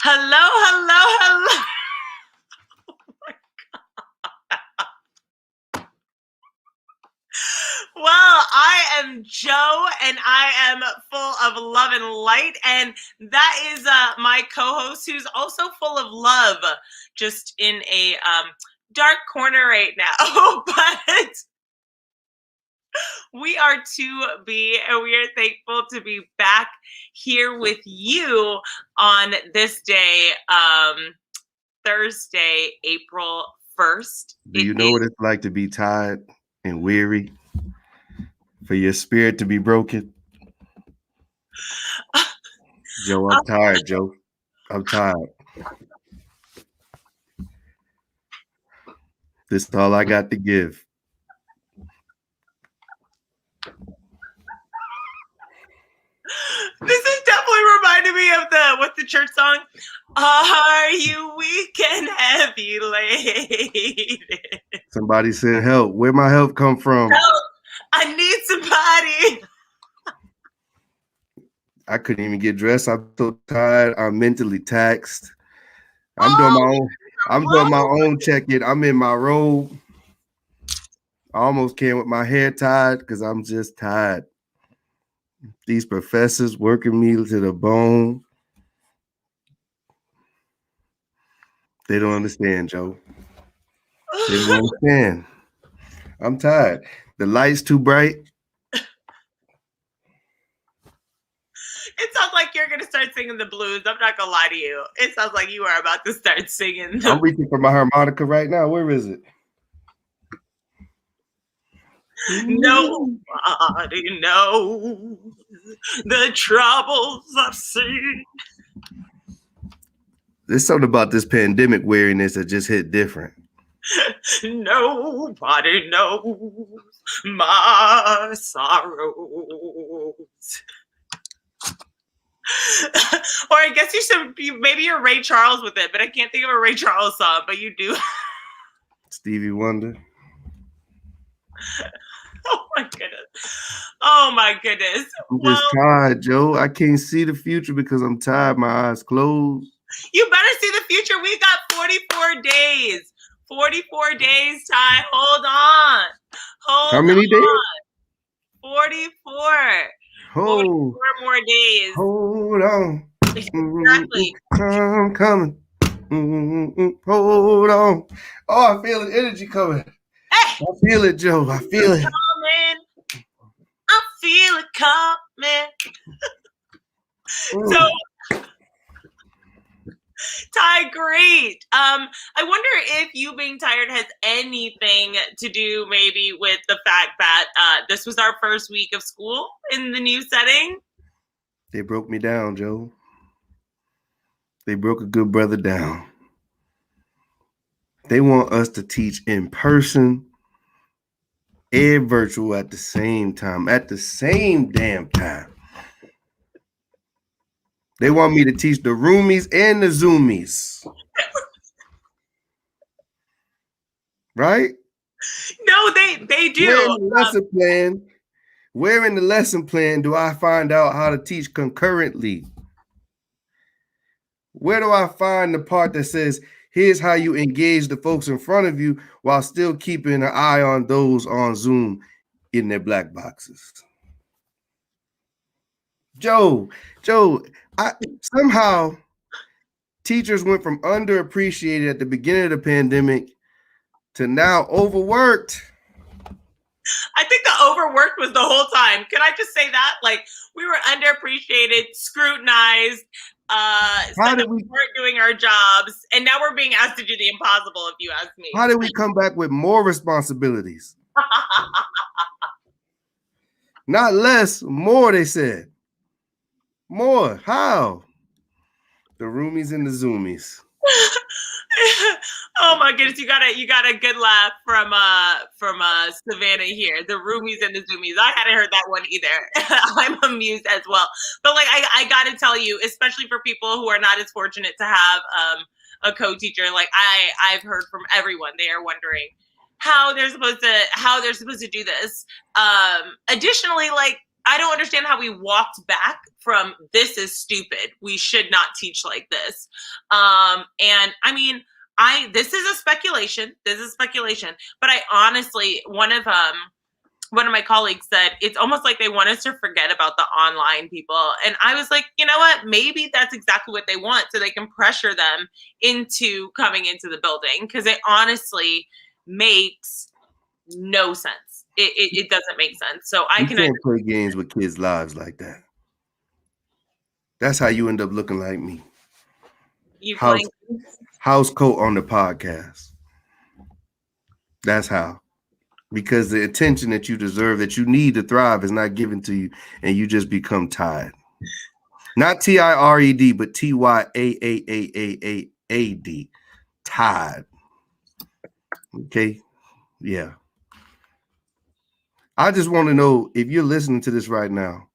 Hello, hello, hello. Well, I am Joe, and I am full of love and light, and that is my co-host, who's also full of love, just in a dark corner right now. But we are to be, and we are thankful to be back here with you on this day, Thursday, April 1st. Do you know what it's like to be tired and weary? For your spirit to be broken? Joe, I'm tired, Joe. I'm tired. This is all I got to give. This is definitely reminding me of what's the church song? Are you weak and heavy laden? Somebody said help. Where my help come from? Help! I need somebody. I couldn't even get dressed. I'm so tired. I'm mentally taxed. I'm doing my own check-in. I'm in my robe. I almost came with my hair tied because I'm just tired. These professors working me to the bone. They don't understand, Joe. They don't understand. I'm tired. The light's too bright. It sounds like you're going to start singing the blues. I'm not going to lie to you. It sounds like you are about to start singing. I'm reaching for my harmonica right now. Where is it? Nobody knows the troubles I've seen. There's something about this pandemic weariness that just hit different. Nobody knows my sorrows. Or I guess maybe you're Ray Charles with it, but I can't think of a Ray Charles song, but you do. Stevie Wonder. Oh my goodness. Oh my goodness. I'm just tired, Joe. I can't see the future because I'm tired. My eyes closed. You better see the future. We got 44 days. 44 days, Ty. Hold on. How many days? 44. 44 more days. Hold on. Exactly. I'm coming. Hold on. Oh, I feel the energy coming. Hey. I feel it, Joe. I feel it. I feel it coming. So, Ty, great. I wonder if you being tired has anything to do maybe with the fact that this was our first week of school in the new setting. They broke me down, Joe. They broke a good brother down. They want us to teach in person and virtual at the same time, at the same damn time. They want me to teach the roomies and the zoomies. Right? No, they do. Where in the lesson plan do I find out how to teach concurrently? Where do I find the part that says, here's how you engage the folks in front of you while still keeping an eye on those on Zoom in their black boxes? Joe, somehow teachers went from underappreciated at the beginning of the pandemic to now overworked. I think the overworked was the whole time. Can I just say that? Like, we were underappreciated, scrutinized, said that we weren't doing our jobs, and now we're being asked to do the impossible, if you ask me. How did we come back with more responsibilities? Not less, more, they said. More. How? The roomies and the zoomies. Oh my goodness, you got a good laugh from Savannah here. The roomies and the zoomies. I hadn't heard that one either. I'm amused as well. But like I gotta tell you, especially for people who are not as fortunate to have a co-teacher, like I've heard from everyone, they are wondering how they're supposed to do this. Additionally, like I don't understand how we walked back from this is stupid. We should not teach like this. And I mean, this is a speculation. But I honestly, one of my colleagues said it's almost like they want us to forget about the online people. And I was like, you know what? Maybe that's exactly what they want, so they can pressure them into coming into the building, because it honestly makes no sense. It doesn't make sense. So you can't play games with kids' lives like that. That's how you end up looking like me. House coat on the podcast. That's how. Because the attention that you deserve, that you need to thrive, is not given to you, and you just become tired. Not TIRED, but TYAAAAAD. Tired. Okay? Yeah. I just want to know, if you're listening to this right now,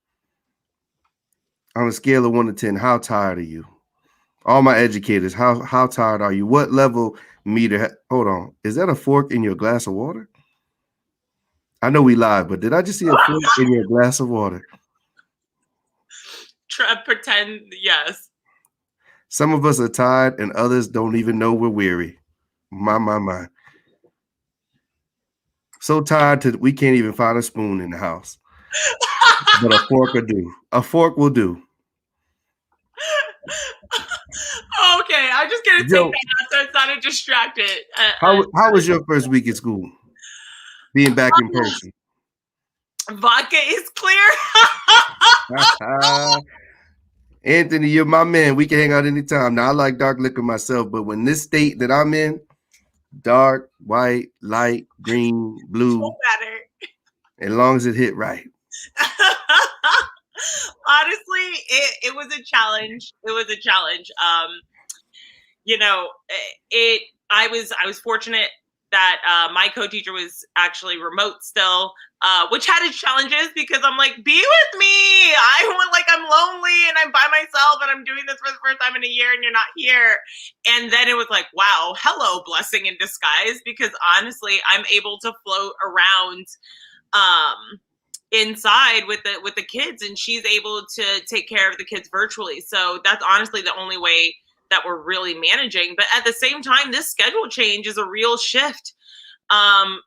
on a scale of 1 to 10, how tired are you? All my educators, how tired are you? What level meter? Hold on. Is that a fork in your glass of water? I know we live, but did I just see a fork in your glass of water? Pretend, yes. Some of us are tired and others don't even know we're weary. My. So tired we can't even find a spoon in the house. But a fork will do. A fork will do. Okay, I'm just gonna take that out so it's not a distracted. How was your first week at school? Being back in person. Vodka is clear. Anthony, you're my man. We can hang out anytime. Now, I like dark liquor myself, but when this state that I'm in, dark, white, light, green, blue, as long as it hit right. Honestly, it was a challenge. I was fortunate that my co-teacher was actually remote still, which had its challenges, because I'm like, be with me. I'm lonely and I'm by myself and I'm doing this for the first time in a year and you're not here. And then it was like, wow, hello, blessing in disguise, because honestly, I'm able to float around inside with the kids, and she's able to take care of the kids virtually. So that's honestly the only way that we're really managing. But at the same time, this schedule change is a real shift. Our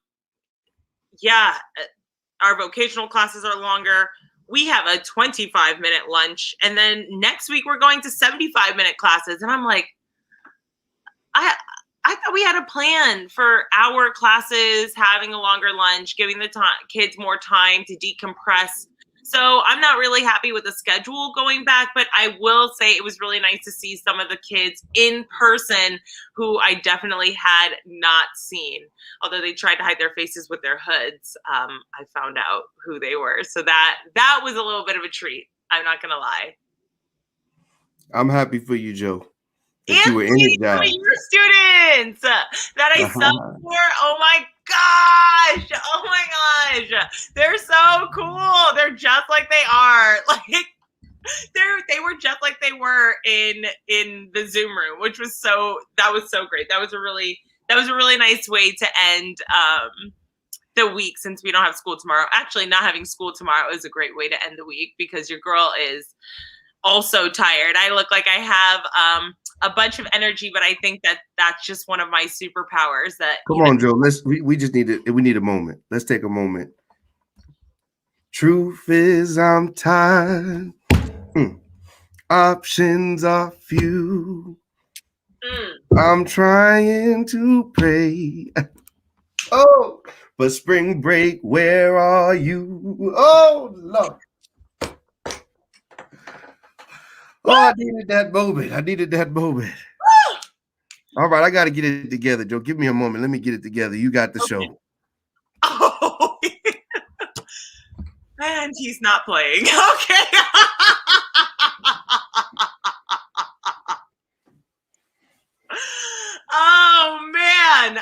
vocational classes are longer. We have a 25-minute lunch, and then next week we're going to 75-minute classes. And I'm like, I thought we had a plan for our classes, having a longer lunch, giving the kids more time to decompress. So I'm not really happy with the schedule going back, but I will say it was really nice to see some of the kids in person who I definitely had not seen. Although they tried to hide their faces with their hoods, I found out who they were. So that was a little bit of a treat. I'm not going to lie. I'm happy for you, Joe. And you were energized. Your students that I subbed for. Oh my gosh. They're so cool. They're just like they are. Like they were just like they were in the Zoom room, which was so great. That was a really nice way to end the week, since we don't have school tomorrow. Actually, not having school tomorrow is a great way to end the week, because your girl is also tired. I look like I have a bunch of energy, but I think that's just one of my superpowers. Come on, Joe. We just need a moment. Let's take a moment. Truth is, I'm tired. Options are few. I'm trying to pray. Oh, but spring break, where are you? Oh, Lord. Oh, I needed that moment. All right, I got to get it together, Joe. Give me a moment. Let me get it together. You got the show. Oh, and he's not playing. Okay. Oh, man.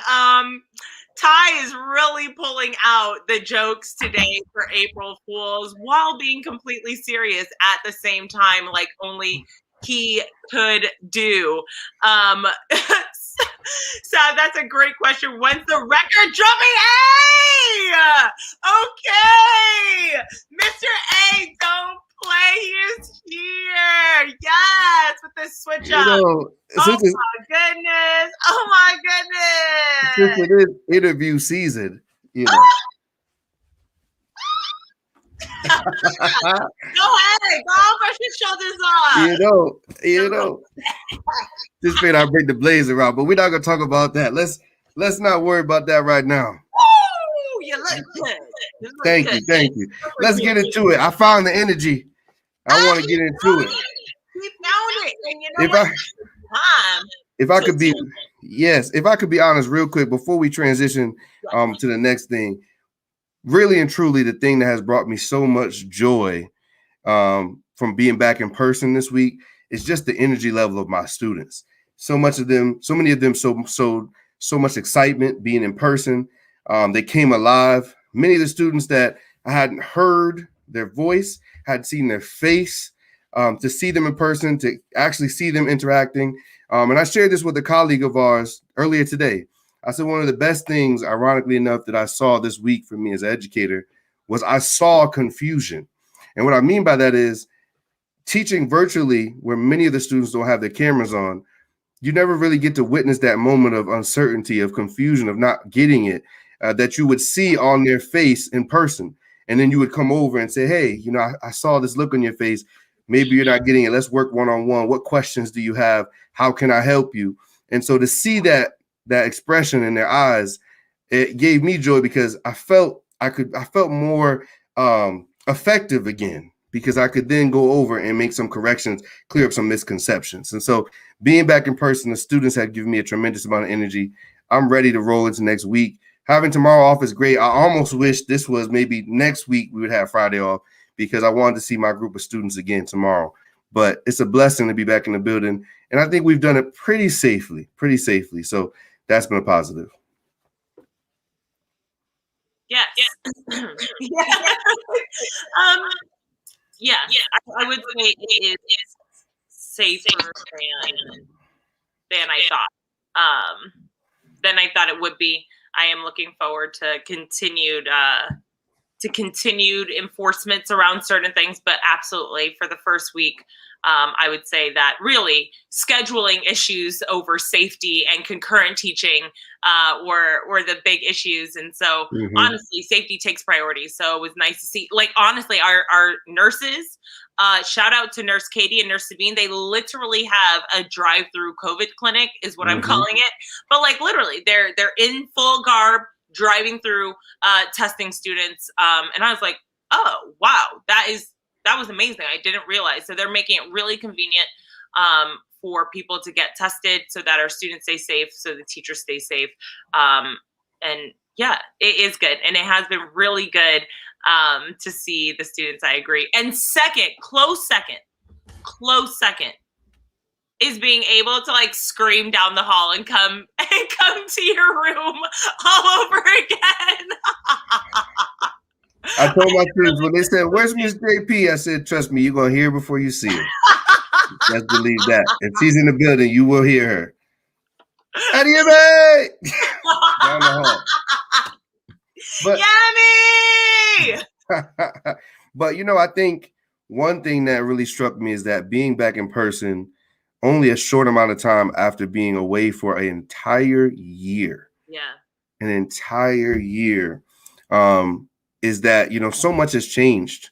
Ty is really pulling out the jokes today for April Fools while being completely serious at the same time, like only he could do. So that's a great question. When's the record dropping? Hey! Okay! Mr. A is here. Yes, with this switch up. Oh my goodness. Oh my goodness. Since it is interview season, Go ahead. Go brush your shoulders off. You know. Just made I break the blazer out, but we're not gonna talk about that. Let's not worry about that right now. Woo! You look good. Thank you. Let's get into it. I found the energy. I want to get into it. We found it. And you know if I could be honest real quick before we transition to the next thing, really and truly the thing that has brought me so much joy from being back in person this week is just the energy level of my students. So many of them, so much excitement being in person. They came alive. Many of the students that I hadn't heard their voice, hadn't seen their face, to see them in person, to actually see them interacting. And I shared this with a colleague of ours earlier today. I said one of the best things, ironically enough, that I saw this week for me as an educator was I saw confusion. And what I mean by that is teaching virtually where many of the students don't have their cameras on, you never really get to witness that moment of uncertainty, of confusion, of not getting it, that you would see on their face in person. And then you would come over and say, hey, I saw this look on your face. Maybe you're not getting it. Let's work one-on-one. What questions do you have? How can I help you? And so to see that expression in their eyes, it gave me joy because I felt more effective again, because I could then go over and make some corrections, clear up some misconceptions. And so being back in person, the students have given me a tremendous amount of energy. I'm ready to roll into next week. Having tomorrow off is great. I almost wish this was maybe next week we would have Friday off, because I wanted to see my group of students again tomorrow. But it's a blessing to be back in the building. And I think we've done it pretty safely. So that's been a positive. Yes. I would say it is safer than I thought. Than I thought it would be. I am looking forward to continued enforcements around certain things, but absolutely for the first week, I would say that really scheduling issues over safety and concurrent teaching were the big issues. And so honestly, safety takes priority. So it was nice to see, honestly, our nurses, shout out to Nurse Katie and Nurse Sabine. They literally have a drive-through COVID clinic is what I'm calling it. But literally they're in full garb, driving through, testing students. And I was like, oh, wow, that was amazing. I didn't realize. So they're making it really convenient for people to get tested so that our students stay safe, so the teachers stay safe. And yeah, it is good. And it has been really good to see the students. I agree. And close second is being able to scream down the hall and come to your room all over again. I told my students when they said, where's Miss JP? I said, trust me, you're going to hear her before you see her. Just believe that. If she's in the building, you will hear her. Adiame! Down the hall. Yummy! But, I think one thing that really struck me is that being back in person only a short amount of time after being away for an entire year. Yeah. An entire year. Is that, so much has changed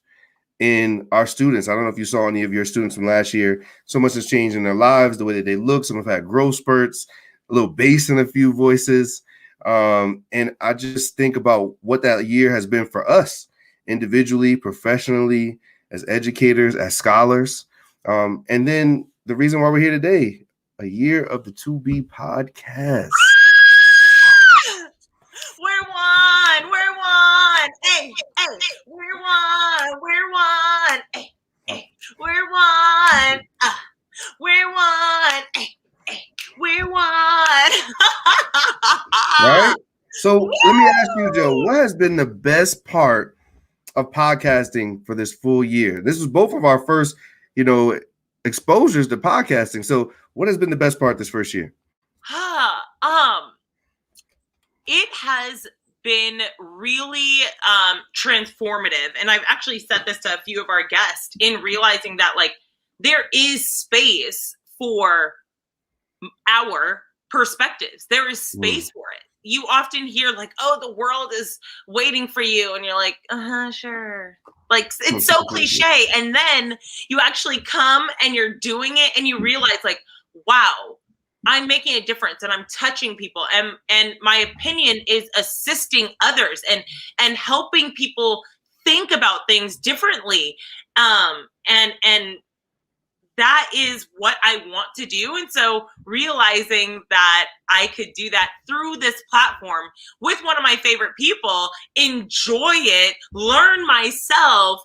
in our students. I don't know if you saw any of your students from last year. So much has changed in their lives, the way that they look. Some have had growth spurts, a little bass in a few voices. And I just think about what that year has been for us individually, professionally, as educators, as scholars. And then the reason why we're here today, a year of the 2B podcast. Hey, we're one. Hey, we're one. We're one. Hey, we're one. Right? So let me ask you, Joe, what has been the best part of podcasting for this full year? This was both of our first, exposures to podcasting. So what has been the best part this first year? It has been really transformative. And I've actually said this to a few of our guests in realizing that like there is space for our perspectives. There is space for it. You often hear like, oh, the world is waiting for you. And you're like, sure. Like, it's so cliche. And then you actually come and you're doing it and you realize like, wow, I'm making a difference and I'm touching people. And my opinion is assisting others and helping people think about things differently. And that is what I want to do. And so realizing that I could do that through this platform with one of my favorite people, enjoy it, learn myself,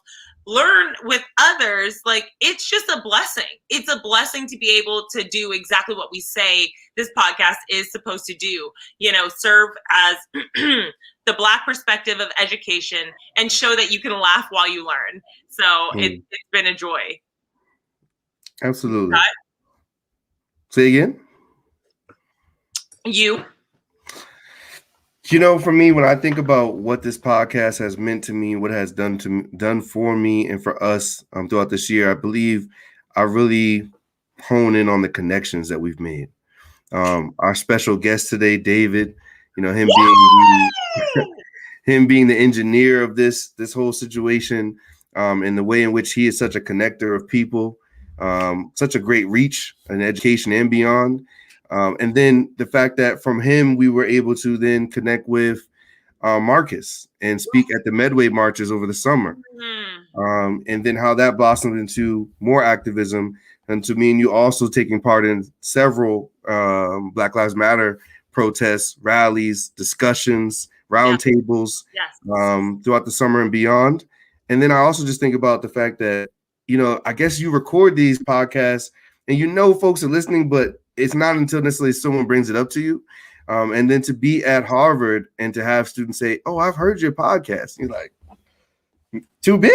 learn with others, like it's just a blessing. It's a blessing to be able to do exactly what we say this podcast is supposed to do, serve as the Black perspective of education and show that you can laugh while you learn. So it's been a joy. Absolutely. Say again? You. For me, when I think about what this podcast has meant to me, what it has done for me and for us throughout this year, I believe I really hone in on the connections that we've made. Our special guest today, David, him being the engineer of this whole situation, and the way in which he is such a connector of people. Such a great reach in education and beyond. And then the fact that from him, we were able to then connect with Marcus and speak at the Medway marches over the summer. And then how that blossomed into more activism. And to me and you also taking part in several Black Lives Matter protests, rallies, discussions, roundtables throughout the summer and beyond. And then I also just think about the fact that I guess you record these podcasts and folks are listening, but it's not until necessarily someone brings it up to you. And then to be at Harvard and to have students say, oh, I've heard your podcast. You're like, too big?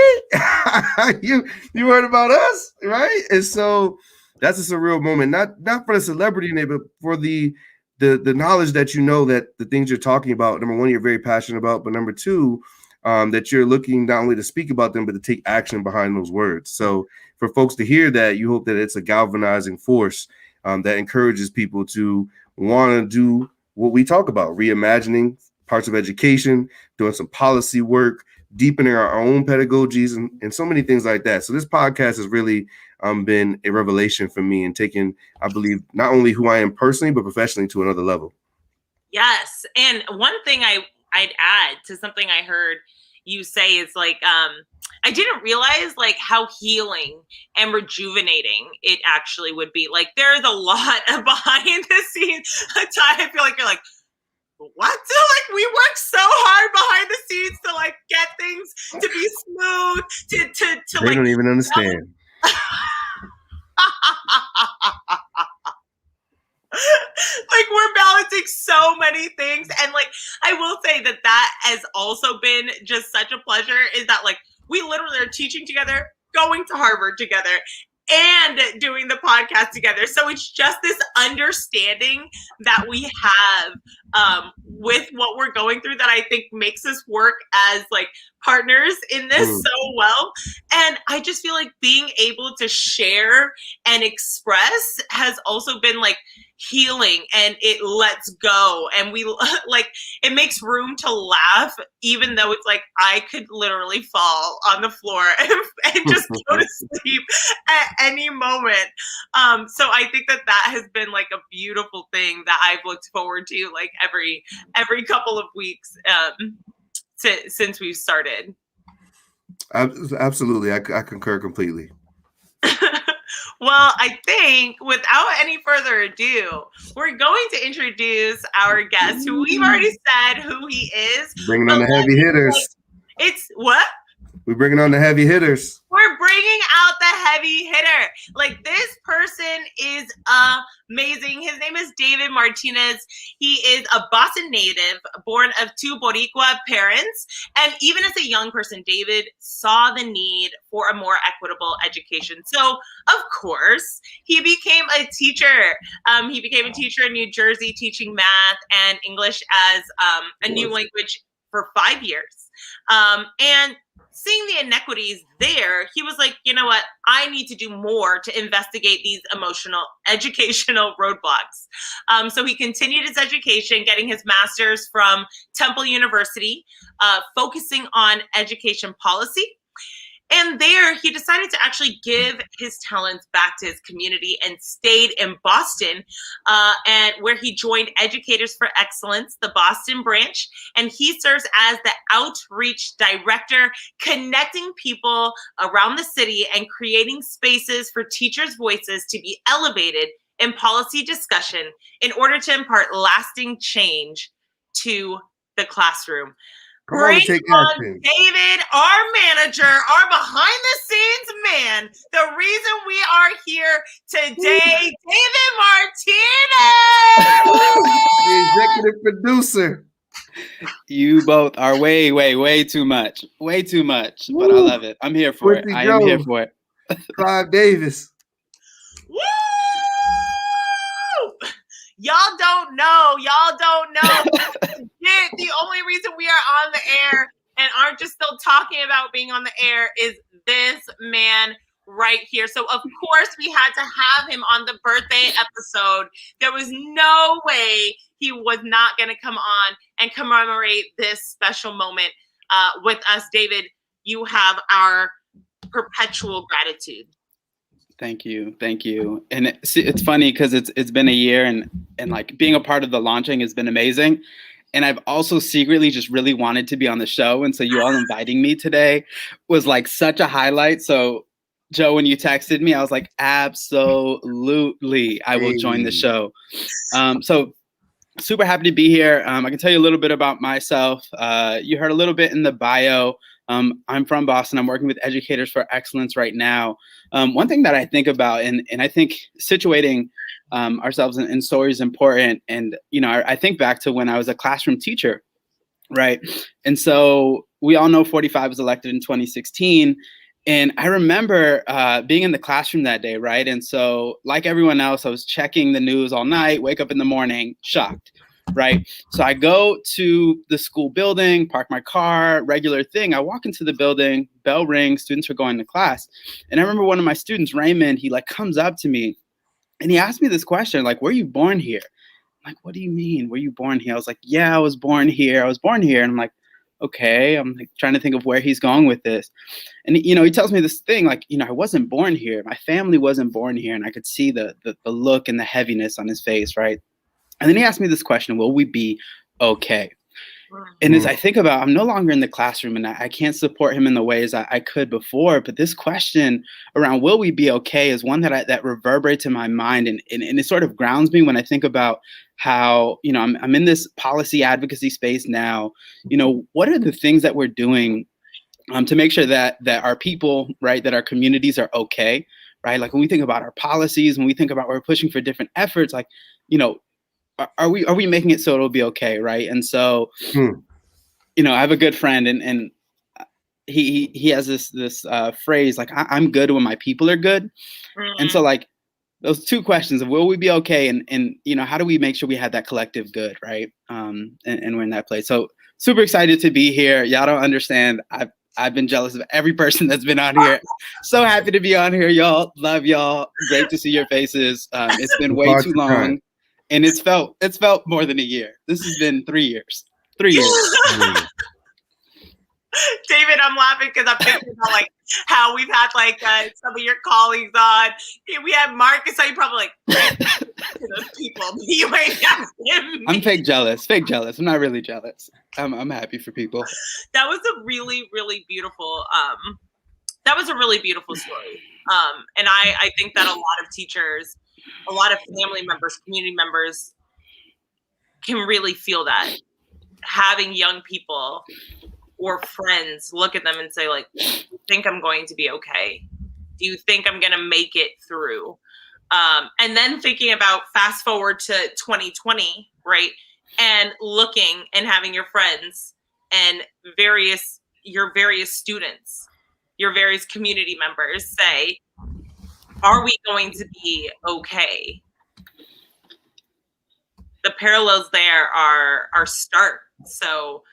you heard about us, right? And so that's just a real moment, not for the celebrity in it, but for the knowledge that that the things you're talking about, number one, you're very passionate about, but number two, that you're looking not only to speak about them, but to take action behind those words. So for folks to hear that, you hope that it's a galvanizing force that encourages people to want to do what we talk about, reimagining parts of education, doing some policy work, deepening our own pedagogies, and so many things like that. So this podcast has really been a revelation for me and taken, I believe, not only who I am personally, but professionally to another level. Yes. And one thing I'd add to something I heard you say is like, I didn't realize like how healing and rejuvenating it actually would be. Like there's a lot of behind the scenes time. I feel like you're like, what? So like we work so hard behind the scenes to like get things to be smooth, to they don't even understand. Like we're balancing so many things. And like, I will say that has also been just such a pleasure, is that like, we literally are teaching together, going to Harvard together, and doing the podcast together. So it's just this understanding that we have with what we're going through that I think makes us work as like partners in this so well. And I just feel like being able to share and express has also been like healing, and it lets go, and we like it makes room to laugh, even though it's like I could literally fall on the floor and just go to sleep at any moment. So I think that has been like a beautiful thing that I've looked forward to like every couple of weeks since we've started. Absolutely, I concur completely. Well, I think without any further ado, we're going to introduce our guest, who we've already said who he is. Bringing on the heavy hitters. It's what? We're bringing on the heavy hitters. We're bringing out the heavy hitter. Like, this person is amazing. His name is David Martinez. He is a Boston native, born of two Boricua parents. And even as a young person, David saw the need for a more equitable education. So, of course, he became a teacher. He became a teacher in New Jersey, teaching math and English as a new language for 5 years. And seeing the inequities there, he was like, you know what? I need to do more to investigate these educational roadblocks. So he continued his education, getting his master's from Temple University, focusing on education policy. And there he decided to actually give his talents back to his community and stayed in Boston, and where he joined Educators for Excellence, the Boston branch. And he serves as the outreach director, connecting people around the city and creating spaces for teachers' voices to be elevated in policy discussion in order to impart lasting change to the classroom. Bring on David, our manager, our behind-the-scenes man, the reason we are here today, David Martinez! The executive producer. You both are way too much. Way too much. But I love it. I'm here for it. I am here for it. Clive Davis. Woo! Y'all don't know. The only reason we are on the air and aren't just still talking about being on the air is this man right here. So of course we had to have him on the birthday episode. There was no way he was not going to come on and commemorate this special moment with us. David, you have our perpetual gratitude. Thank you. And it's funny because it's been a year and like being a part of the launching has been amazing. And I've also secretly just really wanted to be on the show. And so you all inviting me today was like such a highlight. So Joe, when you texted me, I was like, absolutely, I will join the show. So super happy to be here. I can tell you a little bit about myself. You heard a little bit in the bio. I'm from Boston. I'm working with Educators for Excellence right now. One thing that I think about, and I think situating ourselves in story is important. And, I think back to when I was a classroom teacher, right? And so we all know 45 was elected in 2016. And I remember being in the classroom that day, right? And so like everyone else, I was checking the news all night, wake up in the morning, shocked. Right. So I go to the school building, park my car, regular thing. I walk into the building, bell rings, students are going to class. And I remember one of my students, Raymond, he comes up to me and he asked me this question, were you born here? I'm like, what do you mean? Were you born here? I was like, yeah, I was born here. And I'm like, okay. I'm trying to think of where he's going with this. And, he tells me this thing, I wasn't born here. My family wasn't born here. And I could see the look and the heaviness on his face. Right. And then he asked me this question, will we be okay? And as I think about, I'm no longer in the classroom and I can't support him in the ways I could before. But this question around will we be okay is one that reverberates in my mind. And it sort of grounds me when I think about how, I'm in this policy advocacy space now. What are the things that we're doing to make sure that our people, right, that our communities are okay, right? When we think about our policies, when we think about we're pushing for different efforts, are we making it so it'll be okay, right? And so, I have a good friend, and he has this phrase I'm good when my people are good, and so those two questions of will we be okay, and how do we make sure we have that collective good, right? And we're in that place. So super excited to be here. Y'all don't understand. I've been jealous of every person that's been on here. So happy to be on here, y'all. Love y'all. Great to see your faces. It's been way too long. And it's felt more than a year. This has been 3 years. 3 years. David, I'm laughing because I'm thinking about how we've had some of your colleagues on. We had Marcus, so you probably those people. You ain't got him. I'm fake jealous. I'm not really jealous. I'm happy for people. That was a really, really beautiful. That was a really beautiful story. And I think that a lot of teachers, a lot of family members, community members can really feel that. Having young people or friends look at them and say, do you think I'm going to be okay? Do you think I'm going to make it through? And then thinking about fast forward to 2020, right? And looking and having your friends and your various students, your various community members say, are we going to be okay? The parallels there are stark. So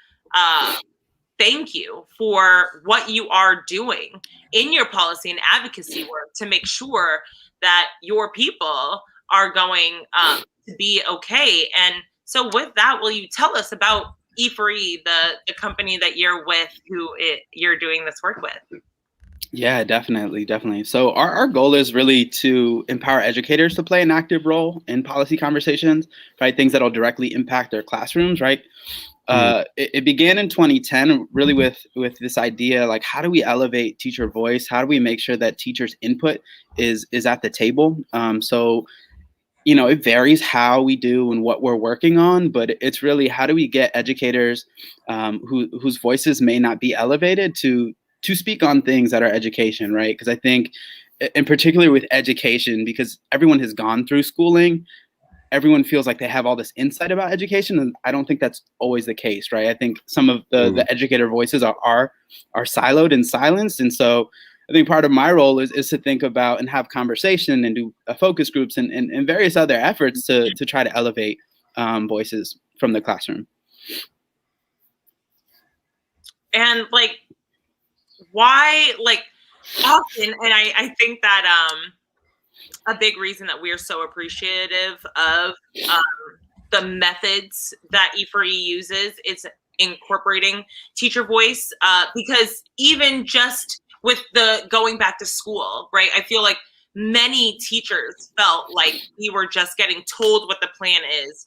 thank you for what you are doing in your policy and advocacy work to make sure that your people are going to be okay. And so with that, will you tell us about E4E, the company that you're with, you're doing this work with? Yeah, definitely. So our goal is really to empower educators to play an active role in policy conversations, right? Things that'll directly impact their classrooms, right? It began in 2010, really with this idea, like, how do we elevate teacher voice? How do we make sure that teachers' input is at the table? So, it varies how we do and what we're working on, but it's really, how do we get educators whose voices may not be elevated to speak on things that are education, right? Because I think, in particular with education, because everyone has gone through schooling, everyone feels like they have all this insight about education, and I don't think that's always the case, right? I think some of the educator voices are siloed and silenced, and so I think part of my role is to think about and have conversation and do focus groups and various other efforts to try to elevate voices from the classroom. And why, often, and I think that a big reason that we're so appreciative of the methods that E4E uses is incorporating teacher voice, because even just with the going back to school, right? I feel like many teachers felt like we were just getting told what the plan is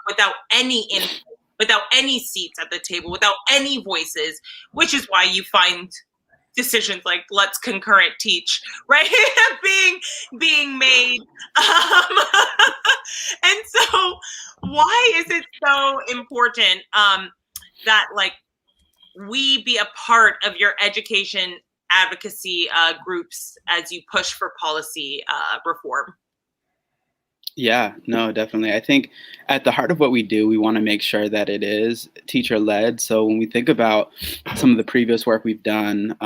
without any input, without any seats at the table, without any voices, which is why you find decisions like let's concurrent teach, right? being made. And so why is it so important that we be a part of your education advocacy groups as you push for policy reform? Yeah, no, definitely. I think at the heart of what we do, we want to make sure that it is teacher-led. So when we think about some of the previous work we've done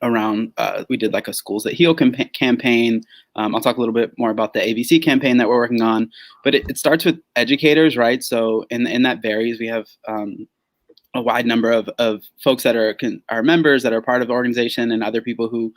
around, we did a Schools That Heal campaign. I'll talk a little bit more about the ABC campaign that we're working on, but it starts with educators, right? So and that varies. We have a wide number of folks that are members, that are part of the organization, and other people who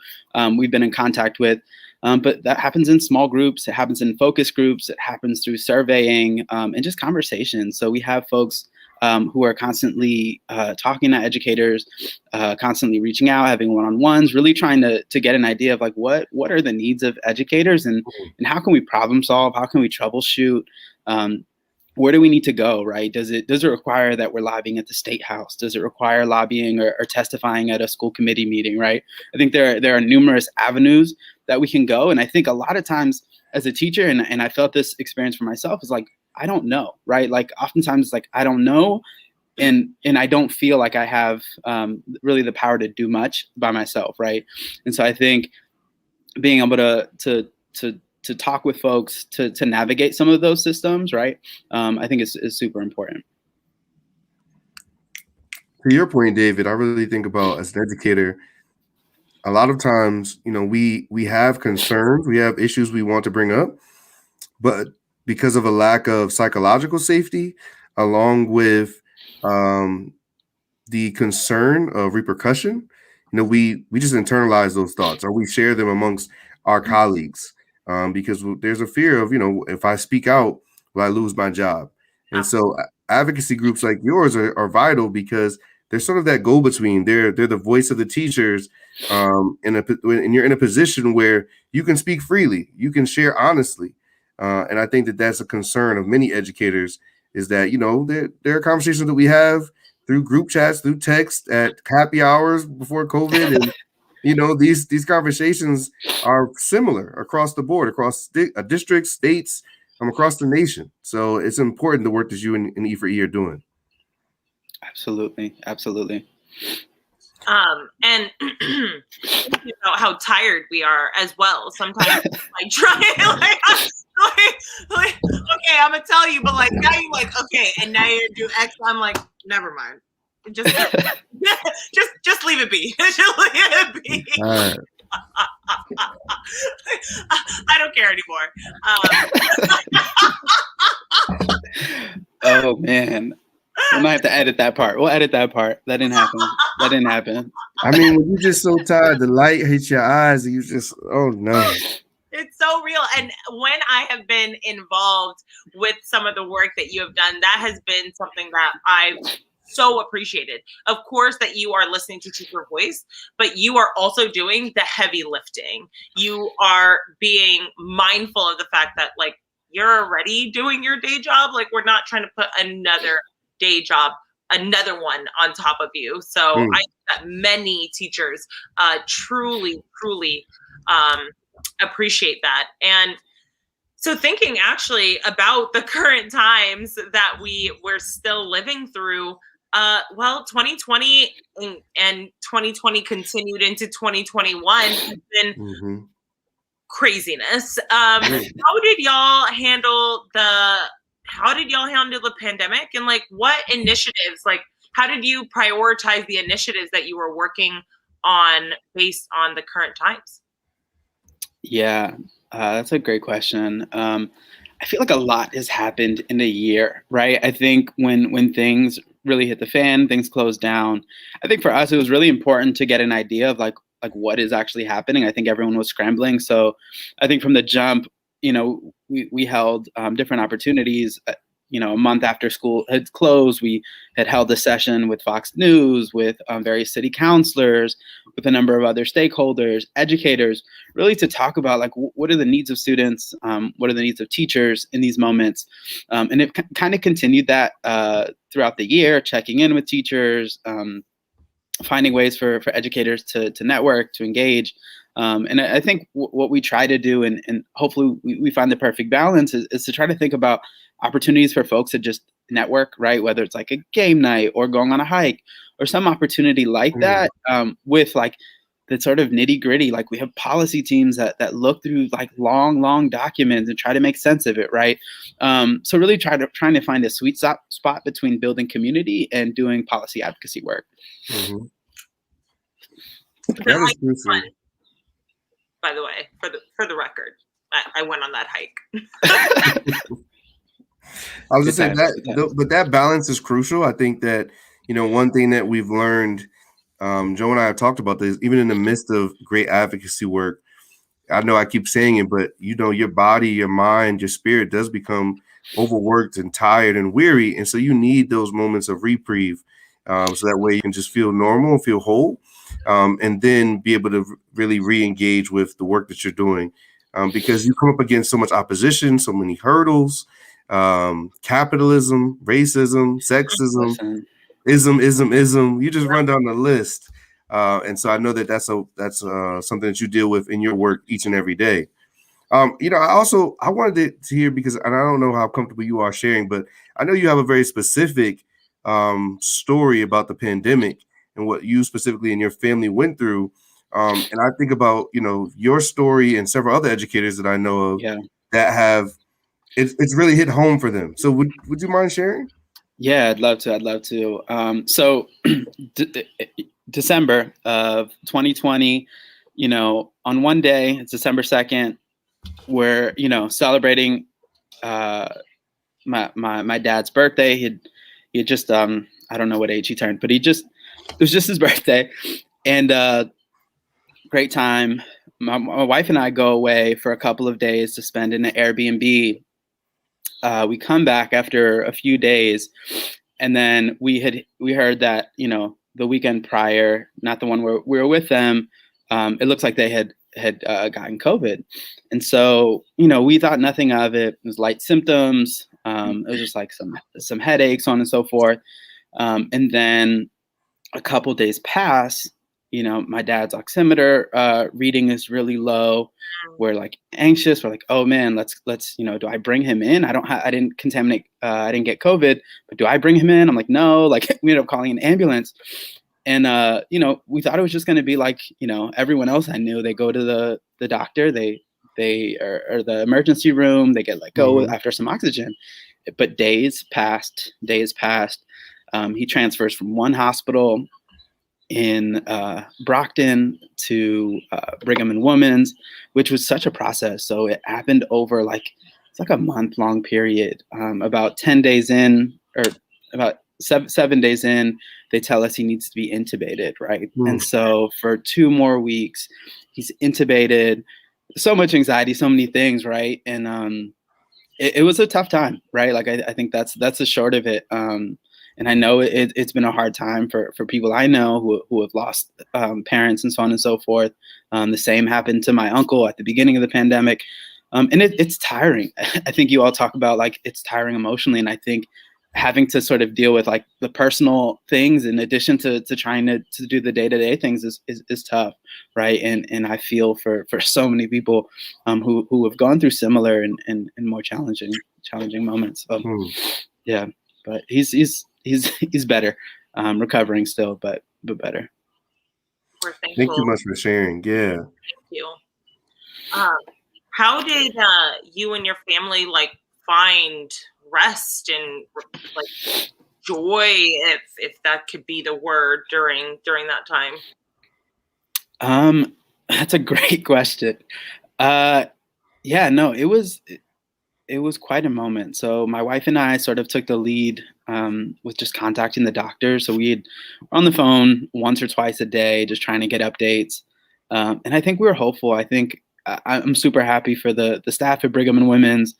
we've been in contact with. But that happens in small groups, it happens in focus groups, it happens through surveying and just conversations. So we have folks who are constantly talking to educators, constantly reaching out, having one-on-ones, really trying to get an idea of what are the needs of educators and how can we problem solve, how can we troubleshoot, where do we need to go, right? Does it require that we're lobbying at the State House? Does it require lobbying or testifying at a school committee meeting, right? I think there are numerous avenues that we can go. And I think a lot of times as a teacher, and I felt this experience for myself, is I don't know, right? Oftentimes I don't know. And I don't feel like I have really the power to do much by myself, right? And so I think being able to talk with folks, to navigate some of those systems, right? I think is super important. To your point, David, I really think about, as an educator, a lot of times, we have concerns, we have issues we want to bring up, but because of a lack of psychological safety, along with the concern of repercussion, we just internalize those thoughts, or we share them amongst our colleagues. Because there's a fear of, if I speak out, will I lose my job? And so advocacy groups like yours are vital, because they're sort of that go-between. They're the voice of the teachers, and you're in a position where you can speak freely, you can share honestly. And I think that that's a concern of many educators, is that, there are conversations that we have through group chats, through text, at happy hours before COVID, and these conversations are similar across the board, across districts, states, across the nation. So it's important, the work that you and E4E are doing. Absolutely. And about how tired we are as well. Sometimes I try okay, I'm gonna tell you, but now you're okay, and now you do X. I'm never mind. Just leave it be. Just leave it be. Right. I don't care anymore. Oh man. We might have to edit that part. We'll edit that part. That didn't happen. That didn't happen. I mean, when you're just so tired, the light hits your eyes, and you just, oh no. It's so real. And when I have been involved with some of the work that you have done, that has been something that I've so appreciated. Of course, that you are listening to Teacher Voice, but you are also doing the heavy lifting. You are being mindful of the fact that, like, you're already doing your day job. Like, we're not trying to put another day job, another one on top of you. So I think that many teachers truly appreciate that. And so thinking actually about the current times that we're still living through, well, 2020 and 2020 continued into 2021 has been craziness. How did y'all handle the pandemic, and like what initiatives, like how did you prioritize the initiatives that you were working on based on the current times? Yeah, that's a great question. I feel like a lot has happened in a year, right? I think when things really hit the fan, things closed down. I think for us, it was really important to get an idea of like what is actually happening. I think everyone was scrambling. So I think from the jump, we held different opportunities. A month after school had closed, we had held a session with Fox News, with various city councilors, with a number of other stakeholders, educators, really to talk about like what are the needs of students, what are the needs of teachers in these moments. And it kind of continued that throughout the year, checking in with teachers, finding ways for educators to network, to engage. And I think what we try to do, and hopefully we find the perfect balance, is to try to think about opportunities for folks to just network, right? Whether it's like a game night or going on a hike or some opportunity like that, with like the sort of nitty gritty. Like we have policy teams that look through like long documents and try to make sense of it, right? So really trying to find a sweet spot between building community and doing policy advocacy work. That is crucial. By the way, for the record, I went on that hike. I was just saying that, but that balance is crucial. I think that, one thing that we've learned, Joe and I have talked about this, even in the midst of great advocacy work. I know I keep saying it, but your body, your mind, your spirit does become overworked and tired and weary. And so you need those moments of reprieve. So that way you can just feel normal, feel whole, and then be able to really re-engage with the work that you're doing. Because you come up against so much opposition, so many hurdles, capitalism, racism, sexism, ism. You just run down the list. And so I know that's something that you deal with in your work each and every day. I wanted to hear, because, and I don't know how comfortable you are sharing, but I know you have a very specific story about the pandemic and what you specifically and your family went through. And I think about, your story and several other educators that I know of that have, it's really hit home for them. So would you mind sharing? Yeah, I'd love to. So December of 2020, on one day, it's December 2nd, we're, celebrating my dad's birthday. He had just, I don't know what age he turned, but it was just his birthday. And great time. My wife and I go away for a couple of days to spend in an Airbnb. We come back after a few days, and then we heard that, the weekend prior, not the one where we were with them, it looks like they had gotten COVID. And so, we thought nothing of it. It was light symptoms. It was just like some headaches, so on and so forth. And then a couple days pass, my dad's oximeter reading is really low. We're like anxious. We're like, oh man, let's, do I bring him in? I didn't contaminate, I didn't get COVID, but do I bring him in? I'm like, no, like we ended up calling an ambulance. And, we thought it was just going to be like, everyone else I knew. They go to the doctor, they are the emergency room, they get let go after some oxygen. But days passed. He transfers from one hospital in Brockton to Brigham and Women's, which was such a process. So it happened over it's like a month-long period. About 10 days in, or about 7 days in, they tell us he needs to be intubated, right? And so for 2 more weeks, he's intubated. So much anxiety, so many things, right? And it was a tough time, right? Like I think that's the short of it. And I know it's been a hard time for people I know who have lost parents and so on and so forth. The same happened to my uncle at the beginning of the pandemic. And it's tiring. I think you all talk about like it's tiring emotionally. And I think having to sort of deal with like the personal things in addition to trying to do the day-to-day things is tough, right? And I feel for so many people who have gone through similar and more challenging moments. Yeah, but he's better, recovering still, but better. We're thankful. Thank you much for sharing. Yeah. Thank you. How did you and your family like find rest and like joy, if that could be the word, during that time? That's a great question. Yeah, no, it was quite a moment. So my wife and I sort of took the lead with just contacting the doctor. So we were on the phone once or twice a day, just trying to get updates. And I think we were hopeful. I think I'm super happy for the staff at Brigham and Women's.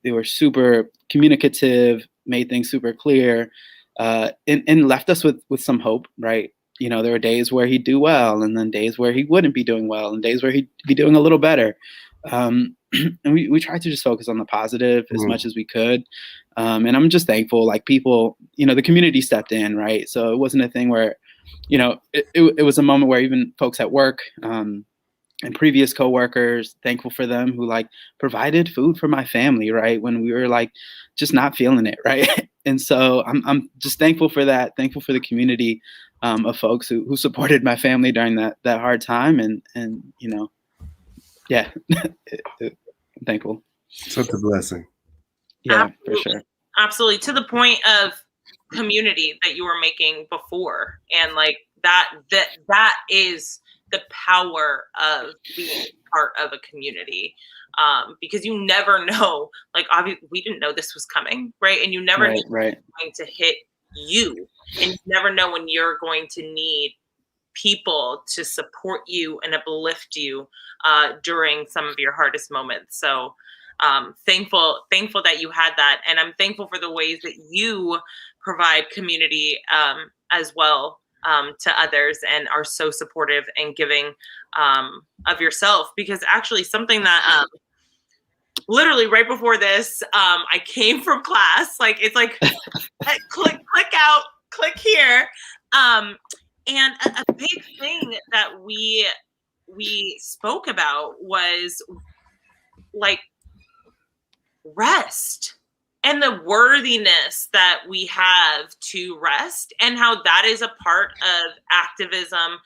They were super communicative, made things super clear, and left us with some hope, right? You know, there were days where he'd do well, and then days where he wouldn't be doing well, and days where he'd be doing a little better. And we tried to just focus on the positive as much as we could. And I'm just thankful, like people, you know, the community stepped in, right? So it wasn't a thing where, you know, it was a moment where even folks at work, and previous coworkers, thankful for them, who like provided food for my family, right? When we were like just not feeling it, right? And so I'm just thankful for that. Thankful for the community of folks who supported my family during that hard time, and you know, yeah, I'm thankful. Such a blessing. Yeah, absolutely. For sure. Absolutely, to the point of community that you were making before, and like that is the power of being part of a community, because you never know, like obviously we didn't know this was coming, right? And you never know when it's going to hit you, and you never know when you're going to need people to support you and uplift you during some of your hardest moments. So thankful that you had that, and I'm thankful for the ways that you provide community as well, to others, and are so supportive and giving of yourself. Because actually something that literally right before this, I came from class, like it's like click out, click here, and a big thing that we spoke about was like rest and the worthiness that we have to rest, and how that is a part of activism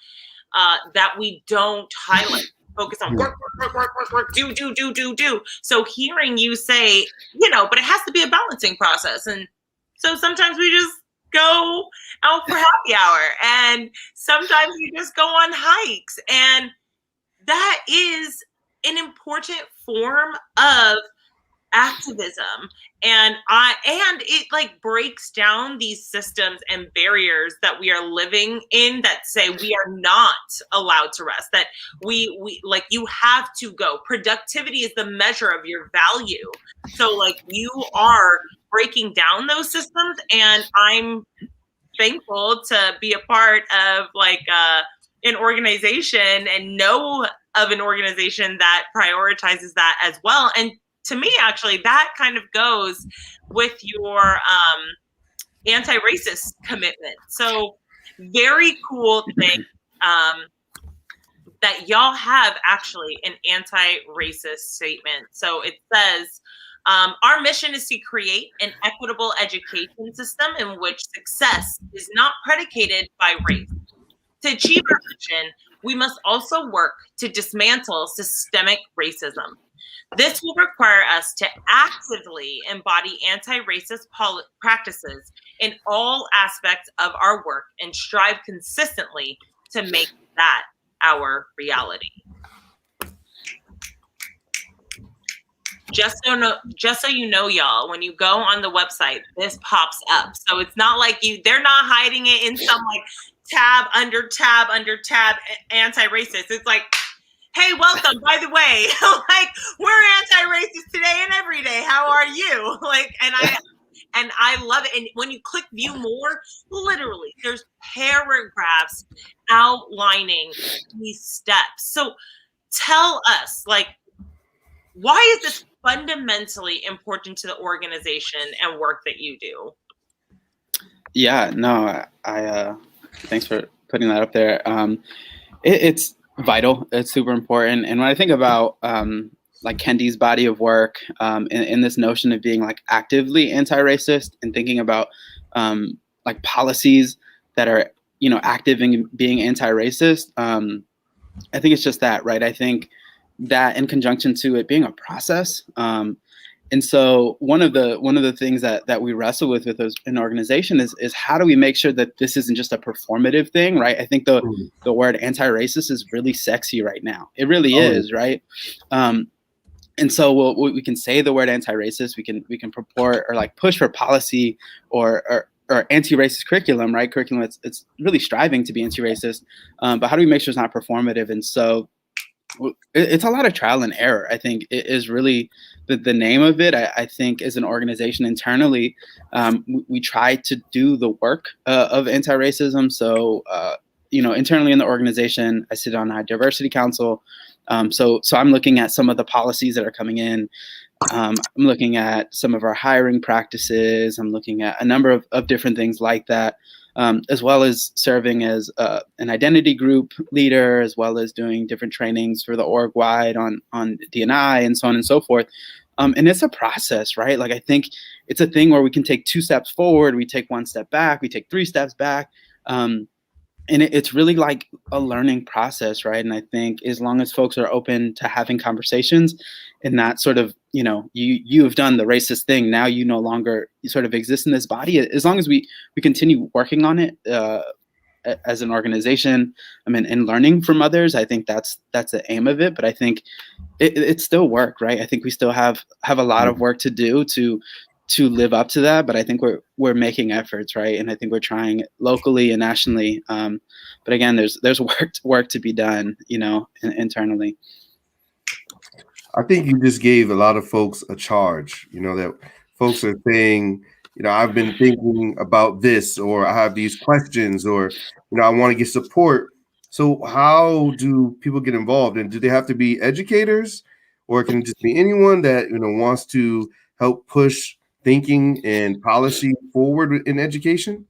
that we don't highlight. Focus on work, do. So hearing you say, you know, but it has to be a balancing process. And so sometimes we just go out for happy hour, and sometimes you just go on hikes. And that is an important form of activism, and it like breaks down these systems and barriers that we are living in that say we are not allowed to rest, that we like you have to go. Productivity is the measure of your value. So like you are breaking down those systems, and I'm thankful to be a part of like an organization, and know of an organization that prioritizes that as well. And to me, actually, that kind of goes with your anti-racist commitment. So very cool thing that y'all have actually an anti-racist statement. So it says, our mission is to create an equitable education system in which success is not predicated by race. To achieve our mission, we must also work to dismantle systemic racism. This will require us to actively embody anti-racist practices in all aspects of our work, and strive consistently to make that our reality. just so you know, y'all, when you go on the website, this pops up. So it's not like they're not hiding it in some like tab under tab anti-racist. It's like, hey, welcome, by the way, like we're anti-racist today and every day. How are you? Like, and I love it. And when you click view more, literally there's paragraphs outlining these steps. So tell us, like, why is this fundamentally important to the organization and work that you do? Yeah, no, I thanks for putting that up there. It's vital. It's super important. And when I think about like Kendi's body of work in this notion of being like actively anti-racist and thinking about like policies that are, you know, active in being anti-racist, I think it's just that, right? I think that in conjunction to it being a process. And so one of the things that we wrestle with as an organization is how do we make sure that this isn't just a performative thing, right? I think the word anti-racist is really sexy right now. It really is, right? And so we can say the word anti-racist, we can purport or like push for policy or anti-racist curriculum, right? Curriculum it's really striving to be anti-racist, but how do we make sure it's not performative? And so it's a lot of trial and error. I think it is really the name of it. I think as an organization internally, we try to do the work of anti-racism. So, you know, internally in the organization, I sit on our diversity council. So I'm looking at some of the policies that are coming in. I'm looking at some of our hiring practices. I'm looking at a number of different things like that. As well as serving as an identity group leader, as well as doing different trainings for the org-wide on D&I and so on and so forth. And it's a process, right? Like I think it's a thing where we can take 2 steps forward, we take 1 step back, we take 3 steps back. And it's really like a learning process, right? And I think as long as folks are open to having conversations and not sort of, you know, you have done the racist thing, now you no longer sort of exist in this body. As long as we continue working on it as an organization, I mean, and learning from others, I think that's the aim of it. But I think it's still work, right? I think we still have a lot of work to do to live up to that, but I think we're making efforts, right? And I think we're trying locally and nationally. But again, there's work to be done, you know, internally. I think you just gave a lot of folks a charge, you know, that folks are saying, you know, I've been thinking about this, or I have these questions, or, you know, I want to get support. So how do people get involved? And do they have to be educators, or can it just be anyone that, you know, wants to help push thinking and policy forward in education?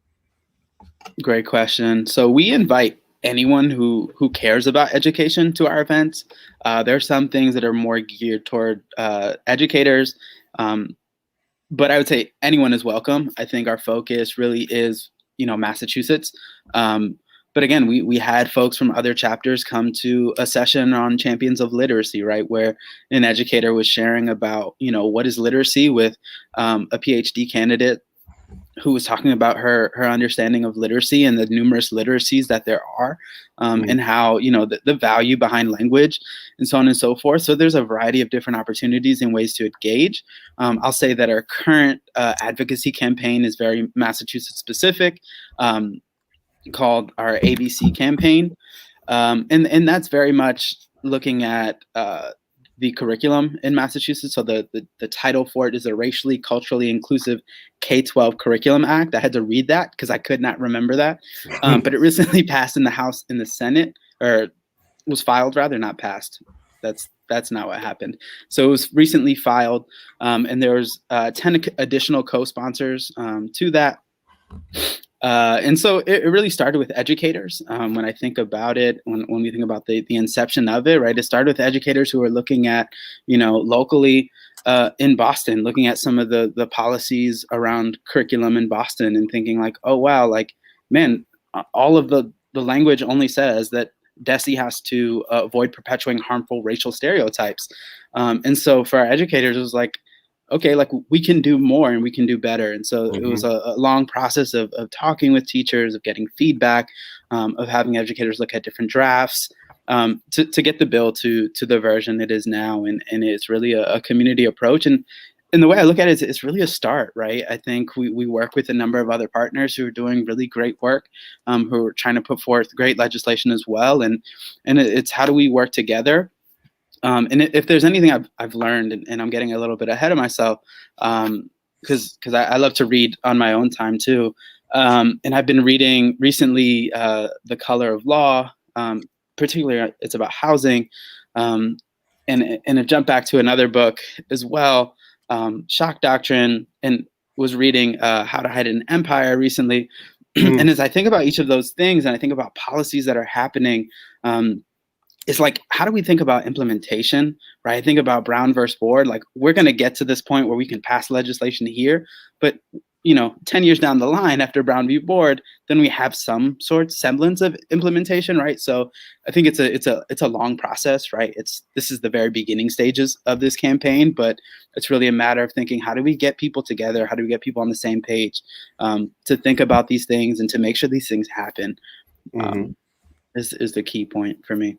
Great question. So we invite anyone who cares about education to our events. There are some things that are more geared toward educators, but I would say anyone is welcome. I think our focus really is, you know, Massachusetts. But again, we had folks from other chapters come to a session on Champions of Literacy, right, where an educator was sharing about, you know, what is literacy with a PhD candidate who was talking about her understanding of literacy and the numerous literacies that there are, and how, you know, the value behind language and so on and so forth. So there's a variety of different opportunities and ways to engage. I'll say that our current advocacy campaign is very Massachusetts specific, called our ABC campaign. And that's very much looking at the curriculum in Massachusetts. So the title for it is a Racially, Culturally Inclusive K-12 Curriculum Act. I had to read that because I could not remember that. But it recently passed in the House and the Senate, or was filed rather, not passed. That's not what happened. So it was recently filed, and there was 10 additional co-sponsors to that. And so it really started with educators. When I think about it, when we think about the inception of it, right, it started with educators who were looking at, you know, locally in Boston, looking at some of the policies around curriculum in Boston and thinking like, oh, wow, like, man, all of the language only says that DESE has to avoid perpetuating harmful racial stereotypes. And so for our educators, it was like, okay, like we can do more and we can do better. And so it was a long process of talking with teachers, of getting feedback, of having educators look at different drafts, to get the bill to the version it is now. And it's really a community approach. And the way I look at it is it's really a start, right? I think we work with a number of other partners who are doing really great work, who are trying to put forth great legislation as well. And it's how do we work together? And if there's anything I've learned, and I'm getting a little bit ahead of myself, because I love to read on my own time too. And I've been reading recently The Color of Law, particularly it's about housing, and I've jumped back to another book as well, Shock Doctrine, and was reading How to Hide an Empire recently. And as I think about each of those things, and I think about policies that are happening, it's like, how do we think about implementation, right? I think about Brown versus Board. Like, we're going to get to this point where we can pass legislation here, but 10 years down the line after Brown v. Board, then we have some semblance of implementation, right? So I think it's a long process, right? This is the very beginning stages of this campaign, but it's really a matter of thinking, how do we get people together? How do we get people on the same page to think about these things and to make sure these things happen? Is the key point for me.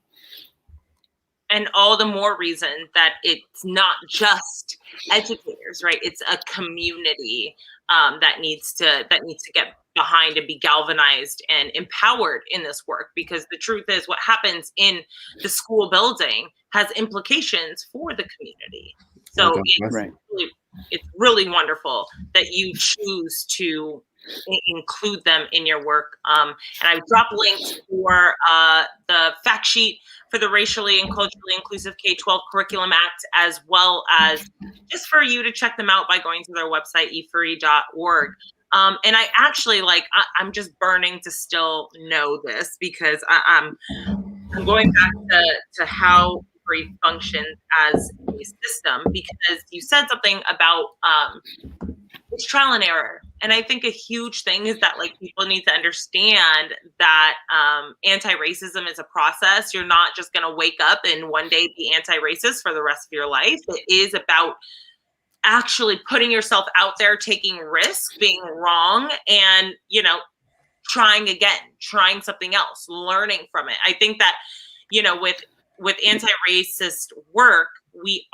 And all the more reason that it's not just educators, right? It's a community that needs to get behind and be galvanized and empowered in this work. Because the truth is, what happens in the school building has implications for the community. So it's really wonderful that you choose to include them in your work. And I've dropped links for the fact sheet for the Racially and Culturally Inclusive K-12 Curriculum Act, as well as just for you to check them out by going to their website, efree.org. And I actually I'm just burning to still know this, because I'm going back to how EFRE functions as a system, because you said something about it's trial and error. And I think a huge thing is that people need to understand that anti-racism is a process. You're not just going to wake up and one day be anti-racist for the rest of your life. It is about actually putting yourself out there, taking risks, being wrong, and, trying again, trying something else, learning from it. I think that, with anti-racist work, we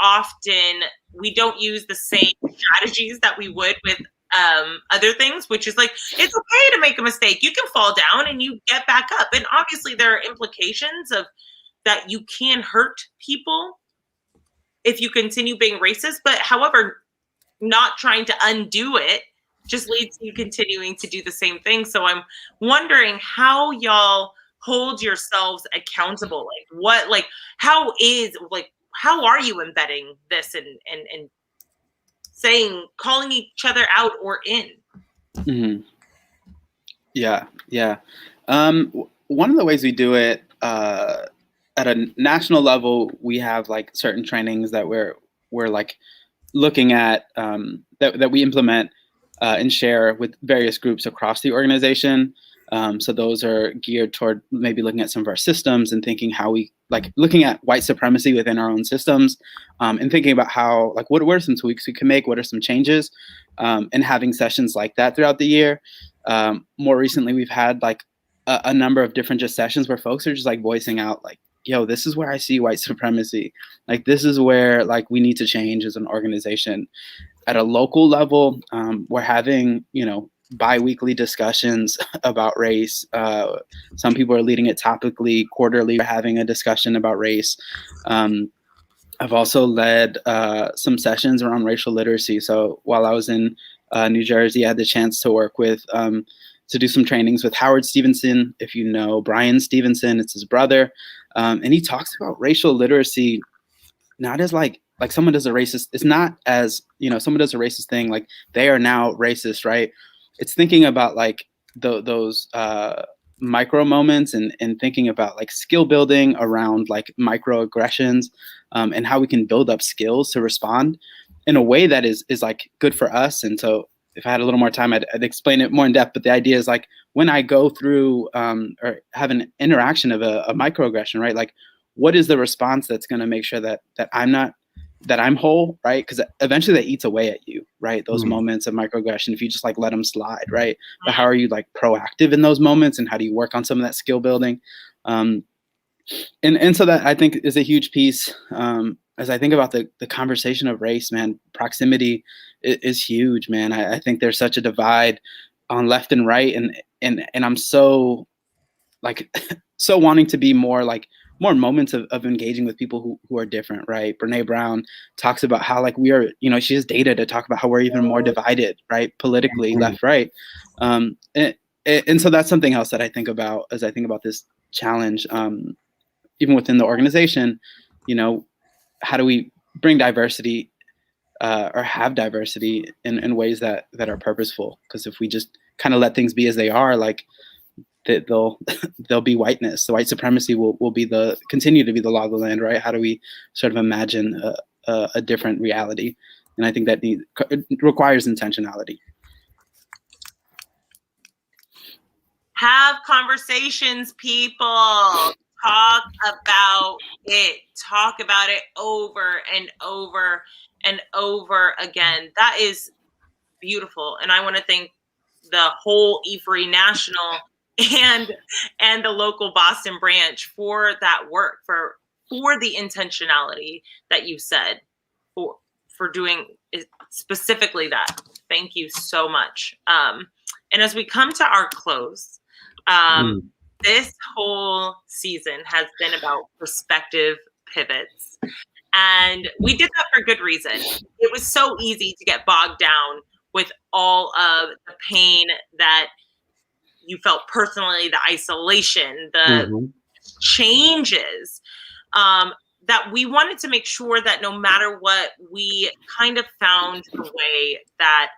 don't use the same strategies that we would with other things, which is it's okay to make a mistake. You can fall down and you get back up. And obviously there are implications of that you can hurt people if you continue being racist, but however, not trying to undo it just leads to you continuing to do the same thing. So I'm wondering how y'all hold yourselves accountable. How are you embedding this and saying, calling each other out or in? Mm-hmm. Yeah. One of the ways we do it at a national level, we have certain trainings that we're looking at that we implement and share with various groups across the organization. So those are geared toward maybe looking at some of our systems and thinking how we looking at white supremacy within our own systems, and thinking about how what are some tweaks we can make, what are some changes, and having sessions like that throughout the year. More recently, we've had a number of different just sessions where folks are just voicing out yo, this is where I see white supremacy. This is where we need to change as an organization. At a local level, we're having, bi-weekly discussions about race. Some people are leading it topically. Quarterly, we're having a discussion about race. I've also led some sessions around racial literacy. So while I was in New Jersey, I had the chance to work with, to do some trainings with Howard Stevenson. If you know Brian Stevenson, it's his brother. And he talks about racial literacy, not as someone does a racist, it's not as, someone does a racist thing, they are now racist, right? It's thinking about those micro moments and thinking about skill building around microaggressions, and how we can build up skills to respond in a way that is good for us. And so if I had a little more time, I'd explain it more in depth. But the idea is when I go through or have an interaction of a microaggression, right? What is the response that's going to make sure that I'm whole, right? Because eventually that eats away at you, right? Those moments of microaggression, if you just let them slide, right? But how are you proactive in those moments, and how do you work on some of that skill building? And so that I think is a huge piece. As I think about the conversation of race, man, proximity is huge, man. I think there's such a divide on left and right, and I'm so like so wanting to be more moments of engaging with people who are different, right? Brene Brown talks about how like we are, she has data to talk about how we're even more divided, right? Politically, left, right. And so that's something else that I think about as I think about this challenge. Even within the organization, how do we bring diversity or have diversity in ways that are purposeful? Because if we just kind of let things be as they are, like they'll be whiteness. The white supremacy will continue to be the law of the land, right? How do we sort of imagine a different reality? And I think that it requires intentionality. Have conversations, people. Talk about it. Talk about it over and over and over again. That is beautiful. And I want to thank the whole E3 National and the local Boston branch for that work, for the intentionality that you said, for doing specifically that. Thank you so much. And as we come to our close, this whole season has been about perspective pivots. And we did that for good reason. It was so easy to get bogged down with all of the pain that you felt personally, the isolation, the changes, that we wanted to make sure that no matter what, we kind of found a way that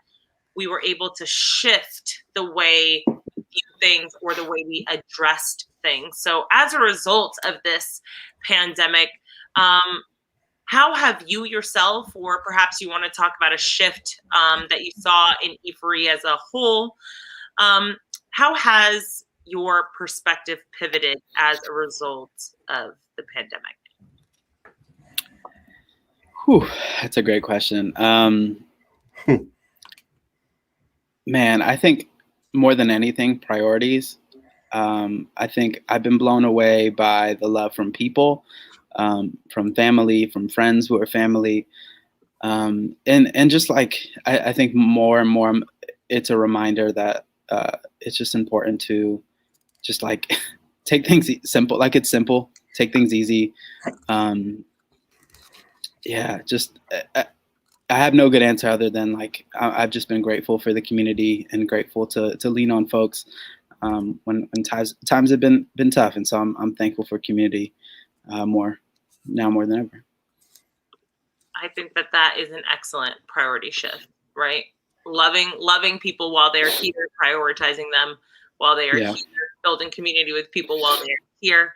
we were able to shift the way we view things or the way we addressed things. So as a result of this pandemic, how have you yourself, or perhaps you want to talk about a shift that you saw in E3 as a whole, how has your perspective pivoted as a result of the pandemic? Whew, that's a great question. Man, I think more than anything, priorities. I think I've been blown away by the love from people, from family, from friends who are family. And just like, I think more and more, it's a reminder that it's just important to just like take things simple, like it's simple, take things easy. I have no good answer other than like, I've just been grateful for the community and grateful to lean on folks when times have been tough. And so I'm thankful for community more than ever. I think that is an excellent priority shift, right? Loving people while they're here, prioritizing them while they are here, building community with people while they're here,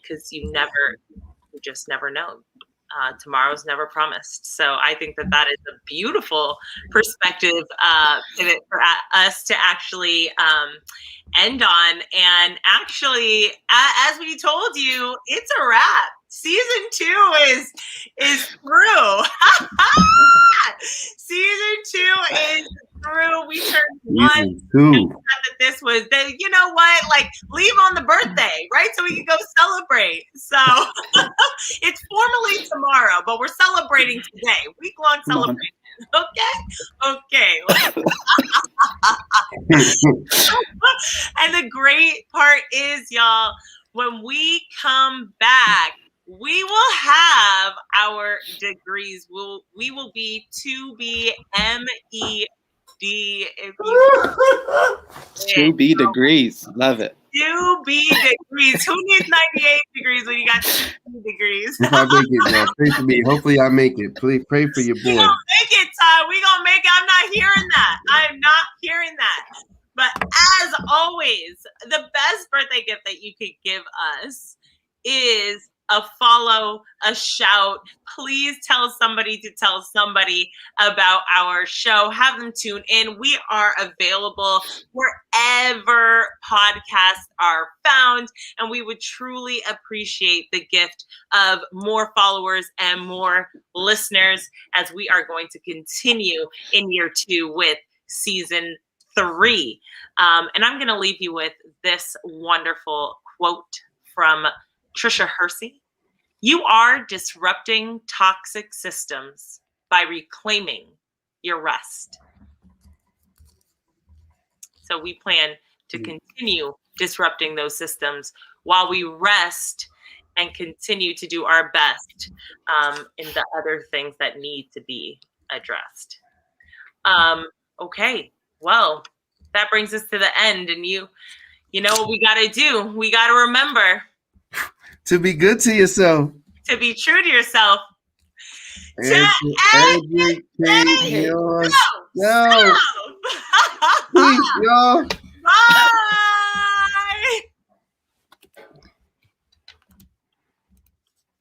because you just never know. Tomorrow's never promised. So I think that is a beautiful perspective pivot for us to actually end on. And actually, as we told you, it's a wrap. Season 2 is through. Season 2 is through. We turned 1. That this was, you know what? Like, leave on the birthday, right? So we can go celebrate. So it's formally tomorrow, but we're celebrating today. Week-long celebration. Okay. And the great part is, y'all, when we come back, we will have our degrees. We will be 2B MED. If you 2B degrees. Love it. 2B degrees. Who needs 98 degrees when you got 2 degrees? If I make it, y'all, pray for me. Hopefully I make it. Please pray for your boy. We gonna make it, Todd. We gonna make it. I'm not hearing that. I'm not hearing that. But as always, the best birthday gift that you could give us is a follow, a shout. Please tell somebody to tell somebody about our show. Have them tune in. We are available wherever podcasts are found, and we would truly appreciate the gift of more followers and more listeners as we are going to continue in year 2 with season 3. And I'm going to leave you with this wonderful quote from Trisha Hersey. You are disrupting toxic systems by reclaiming your rest. So we plan to continue disrupting those systems while we rest and continue to do our best in the other things that need to be addressed. Okay, well, that brings us to the end, and you know what we got to do? We got to remember to be good to yourself, to be true to yourself, and to educate yourself. Peace, y'all.